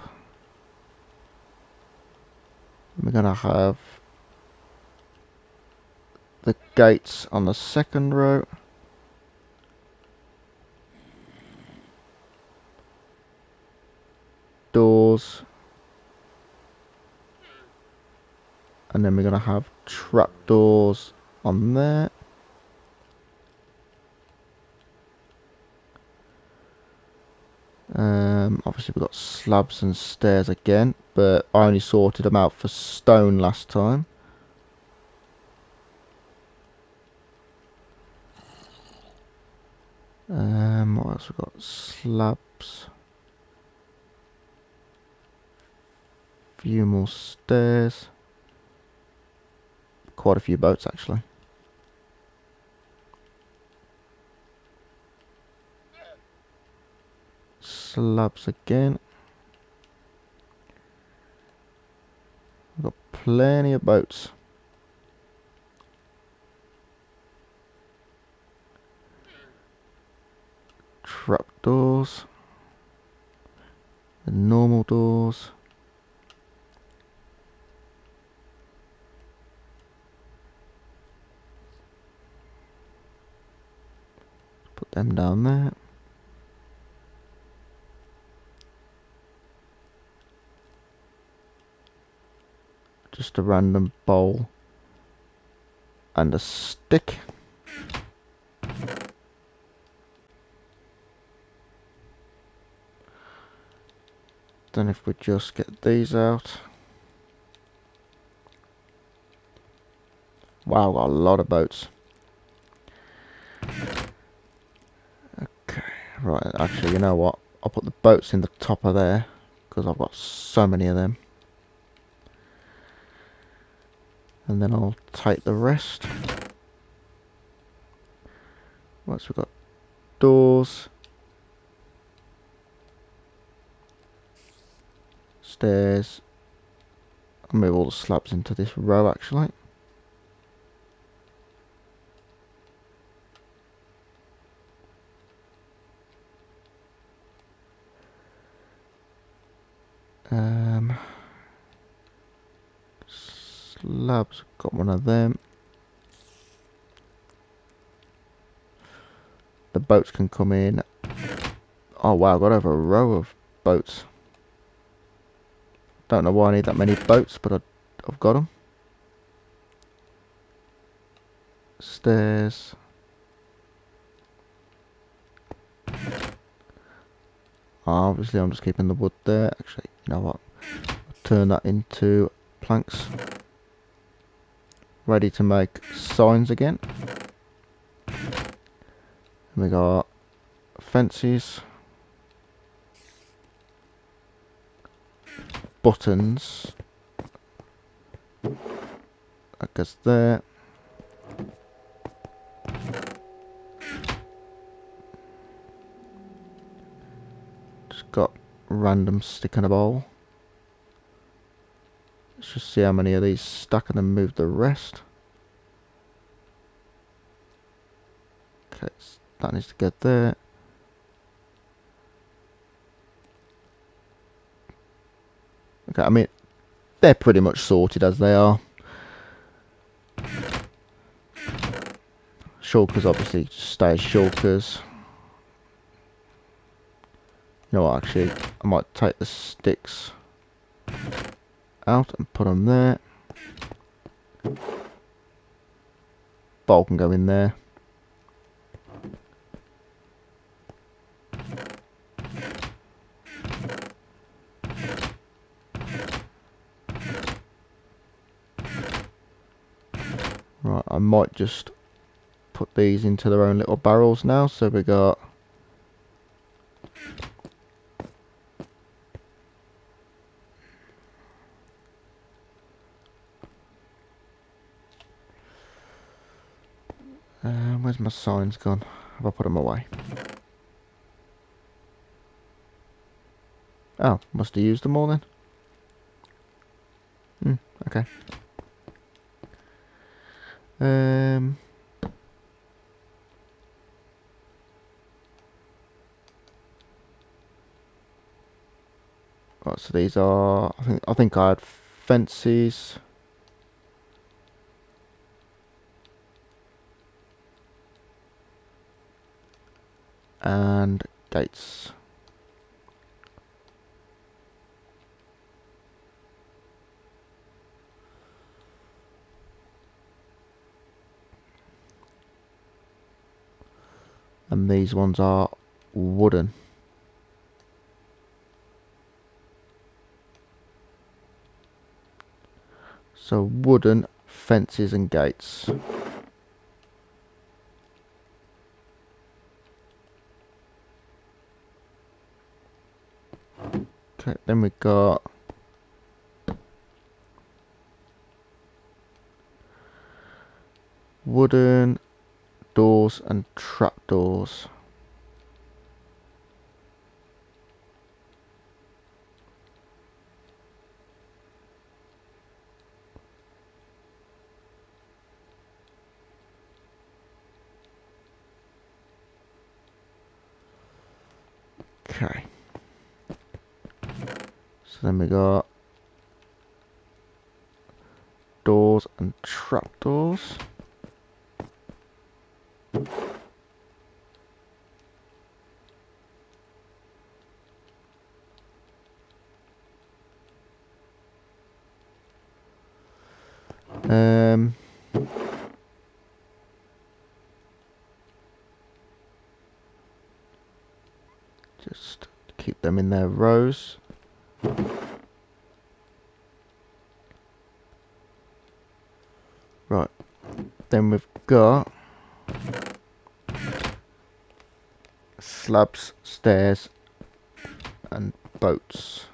We're going to have the gates on the second row. doors, and then we're going to have trap doors on there. Obviously we've got slabs and stairs again, but I only sorted them out for stone last time. What else we got? Slabs. Few more stairs. Quite a few boats actually. Slabs again. We've got plenty of boats. Trap doors. The normal doors. Put them down there. Just a random bowl and a stick. Then if we just get these out. Wow, got a lot of boats. Okay, right, actually, you know what? I'll put the boats in the top of there, because I've got so many of them. And then I'll take the rest. Once we've got doors, stairs, I'll move all the slabs into this row actually. Slabs, got one of them. The boats can come in. Oh wow, I've got over a row of boats. Don't know why I need that many boats, but I've got them. Stairs. Obviously I'm just keeping the wood there. Actually, you know what? I'll turn that into planks. Ready to make signs again. We got fences. Buttons. That goes there. Just got random stick in a bowl. Let's just see how many of these stack and then move the rest. Okay, that needs to get there. Okay, I mean, they're pretty much sorted as they are. Shulkers obviously stay as shulkers. You know what, actually, I might take the sticks out and put them there. Bowl can go in there. Right, I might just put these into their own little barrels now. So we got where's my signs gone? Have I put them away? Oh, must have used them all then. Okay. Right, so these are, I think I had fences. And gates. and these ones are wooden. So wooden fences and gates. Okay, then we got wooden doors and trapdoors. Okay. So then we got doors and trapdoors. Just keep them in their rows. Right, then we've got slabs, stairs and boats.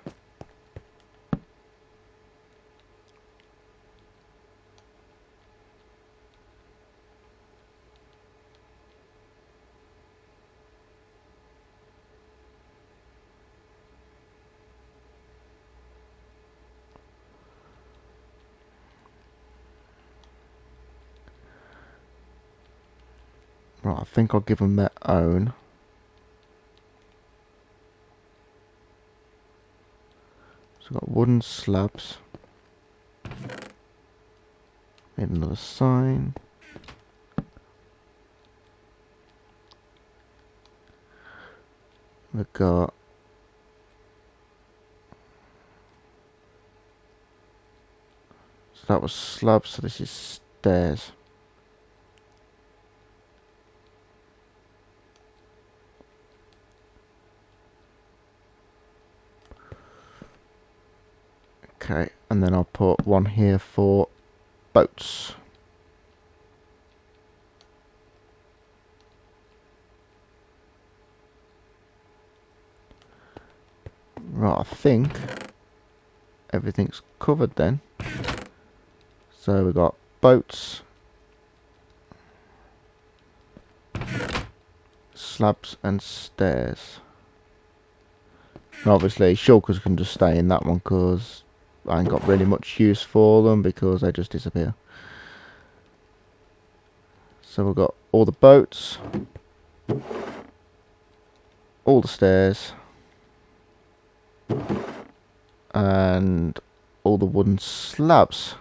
Right, I think I'll give them their own. So we've got wooden slabs. Need another sign. We've got so that was slabs, so this is stairs. Okay, and then I'll put one here for boats. Right, I think everything's covered then. So we've got boats, slabs and stairs. And obviously shulkers can just stay in that one because I ain't got really much use for them because they just disappear. So we've got all the boats, all the stairs, and all the wooden slabs.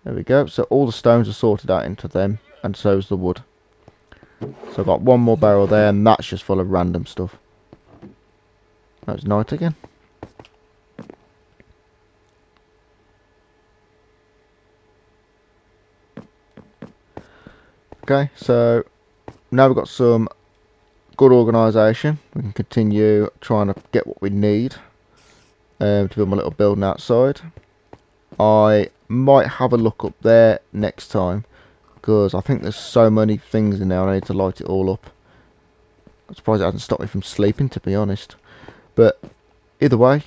There we go. So all the stones are sorted out into them, and so is the wood. So I've got one more barrel there, and that's just full of random stuff. That was night again. Okay, so now we've got some good organisation. We can continue trying to get what we need to build my little building outside. I might have a look up there next time because I think there's so many things in there I need to light it all up. I'm surprised it hasn't stopped me from sleeping, to be honest. But either way,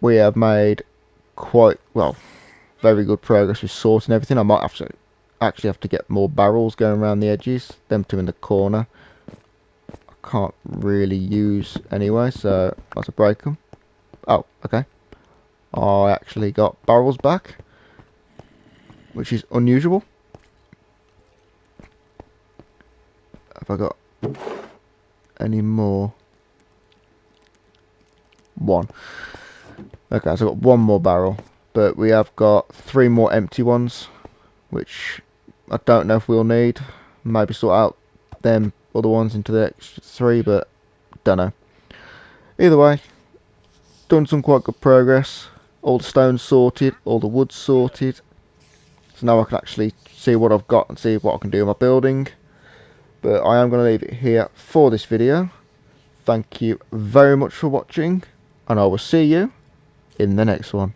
we have made quite, well, very good progress with sorting everything. I might have to actually have to get more barrels going around the edges, them two in the corner. I can't really use anyway, so I have to break them. Oh, okay. I actually got barrels back, which is unusual. Have I got any more? One. Okay, so I've got one more barrel, but we have got 3 more empty ones, which I don't know if we'll need. Maybe sort out them other ones into the extra 3, but don't know. Either way, done some quite good progress. All the stones sorted, all the wood sorted. So now I can actually see what I've got and see what I can do in my building. But I am going to leave it here for this video. Thank you very much for watching, and I will see you in the next one.